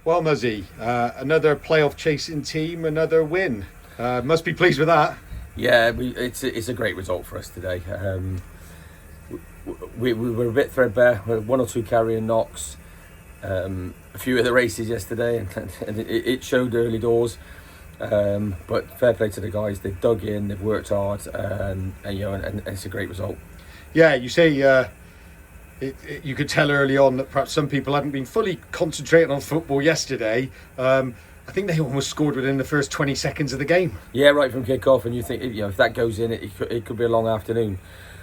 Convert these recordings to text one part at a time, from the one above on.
Well, Muzzy, another playoff chasing team, another win. Must be pleased with that. Yeah, it's a great result for us today. We were a bit threadbare. We had one or two carrying knocks. A few of the races yesterday, and it showed early doors. But fair play to the guys. They've dug in, they've worked hard, and it's a great result. Yeah, you say you could tell early on that perhaps some people hadn't been fully concentrating on football yesterday. I think they almost scored within the first 20 seconds of the game. Yeah, right from kick-off, and you think, if that goes in, it could be a long afternoon.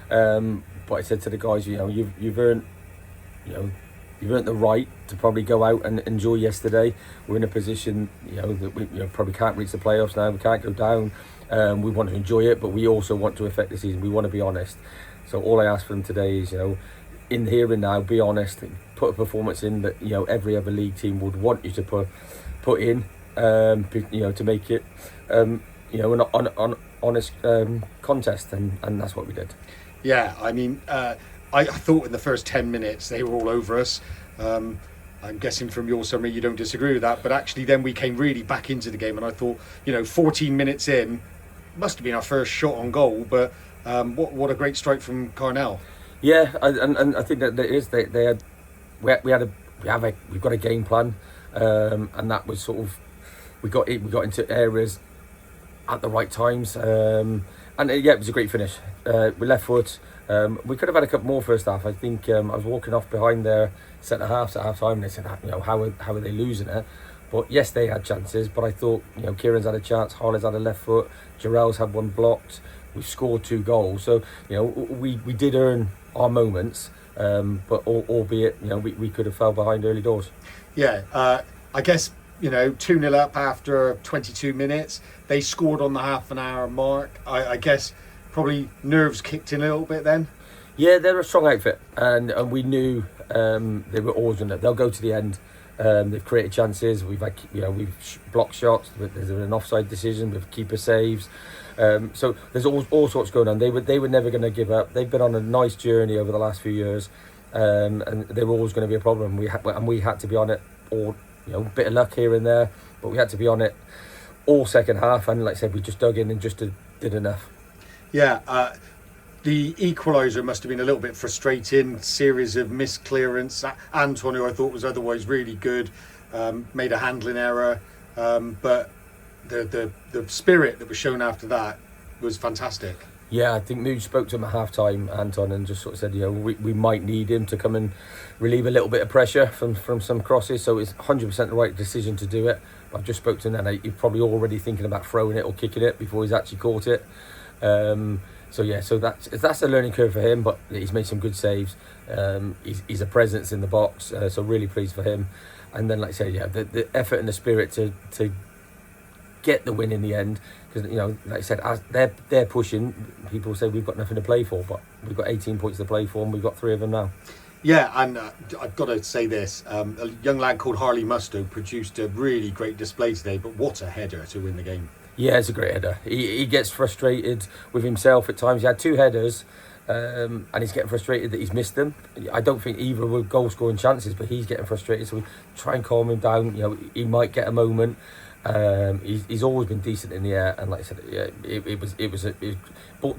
But I said to the guys, you've earned, you've earned the right to probably go out and enjoy yesterday. We're in a position, that we probably can't reach the playoffs now. We can't go down. We want to enjoy it, but we also want to affect the season. We want to be honest. So all I ask for them today is, in here and now, be honest. Put a performance in that every other league team would want you to put in. To make it, an honest contest, and that's what we did. Yeah, I mean, I thought in the first 10 minutes they were all over us. I'm guessing from your summary you don't disagree with that, but actually then we came really back into the game, and I thought, 14 minutes in, must have been our first shot on goal, but what a great strike from Carnell. Yeah, and I think that there is we've got a game plan, and that was sort of we got into areas at the right times, and it was a great finish. We left foot. We could have had a couple more first half. I think I was walking off behind their centre halves at half time, and they said, how are they losing it? But yes, they had chances. But I thought, Kieran's had a chance, Harley's had a left foot, Jarrell's had one blocked. We've scored 2 goals, so we did earn our moments. But albeit, we could have fell behind early doors. Yeah, I guess 2-0 up after 22 minutes. They scored on the half an hour mark. I guess probably nerves kicked in a little bit then. Yeah, they're a strong outfit, and we knew they were always in it. They'll go to the end. They've created chances. We've had, we've blocked shots. There's an offside decision with keeper saves. So there's all sorts going on. They were never going to give up. They've been on a nice journey over the last few years, and they were always going to be a problem. We had to be on it all. Bit of luck here and there, but we had to be on it all second half, and like I said, we just dug in and just did enough. Yeah, the equaliser must have been a little bit frustrating. Series of missed clearance. Anton, who I thought was otherwise really good, made a handling error, but the spirit that was shown after that was fantastic. Yeah, I think Nuge spoke to him at half-time, Anton, and just sort of said, we might need him to come and relieve a little bit of pressure from some crosses, so it's 100% the right decision to do it. But I've just spoke to him, and he's probably already thinking about throwing it or kicking it before he's actually caught it. So that's a learning curve for him, but he's made some good saves. He's a presence in the box, so really pleased for him. And then, like I said, the effort and the spirit to get the win in the end, because like I said, as they're pushing, people say we've got nothing to play for, but we've got 18 points to play for, and we've got 3 of them now. Yeah, and I've got to say this, a young lad called Harley Musto produced a really great display today, but what a header to win the game. Yeah, it's a great header. He gets frustrated with himself at times. He had 2 headers, and he's getting frustrated that he's missed them. I don't think either were goal scoring chances, but he's getting frustrated, so we try and calm him down. He might get a moment. He's always been decent in the air, and like I said, it was a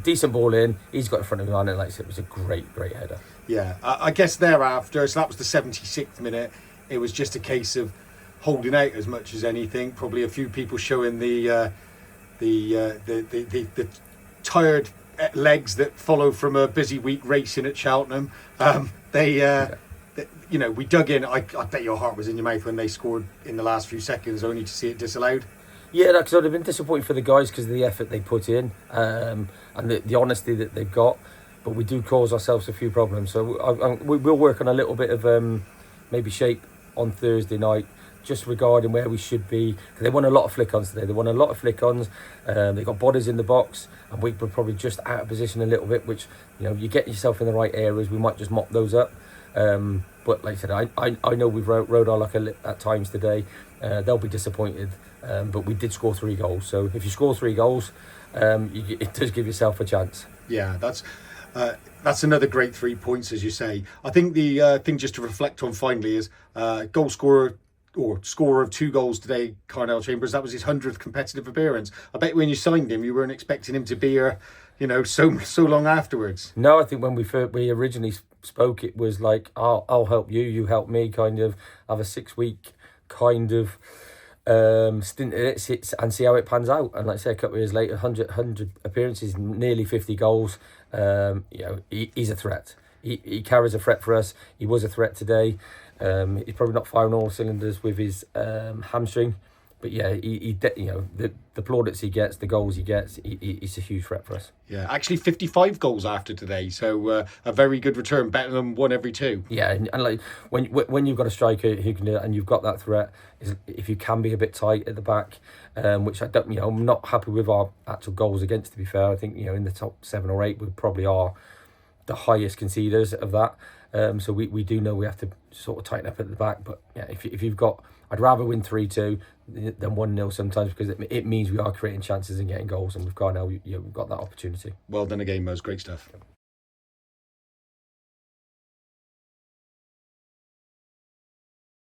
decent ball in. He's got in front of him, and like I said, it was a great header. Yeah, I guess thereafter, so that was the 76th minute. It was just a case of holding out as much as anything. Probably a few people showing the tired legs that follow from a busy week racing at Cheltenham. We dug in. I bet your heart was in your mouth when they scored in the last few seconds, only to see it disallowed. Yeah, because I'd have been disappointed for the guys because of the effort they put in, and the honesty that they've got. But we do cause ourselves a few problems. So we'll work on a little bit of maybe shape on Thursday night, just regarding where we should be. Because they won a lot of flick-ons today. They won a lot of flick-ons. They got bodies in the box, and we were probably just out of position a little bit, which, you get yourself in the right areas, we might just mop those up. But like I said, I know we've rode our luck at times today. They'll be disappointed, but we did score 3 goals. So if you score 3 goals, it does give yourself a chance. Yeah, that's another great 3 points, as you say. I think the thing just to reflect on finally is goal scorer or scorer of 2 goals today, Carnell Chambers. That was his 100th competitive appearance. I bet when you signed him, you weren't expecting him to be here, so long afterwards. No, I think when we originally spoke, it was like, I'll help you, you help me, kind of have a 6-week kind of stint at it and see how it pans out. And like I say, a couple of years later, 100 appearances, nearly 50 goals. He's a threat. He carries a threat for us. He was a threat today. He's probably not firing all cylinders with his hamstring, but yeah, the plaudits he gets, the goals he gets, he's a huge threat for us. Yeah, actually 55 goals after today, so a very good return, better than 1 every 2. Yeah, and like when you've got a striker who can do it, and you've got that threat, if you can be a bit tight at the back, which I don't, I'm not happy with our actual goals against. To be fair, I think in the top 7 or 8 we probably are the highest conceders of that. So we do know we have to sort of tighten up at the back. But yeah, if you've got, I'd rather win 3-2 than 1-0 sometimes, because it means we are creating chances and getting goals, and we've got that opportunity. Well done again, Moz. Great stuff.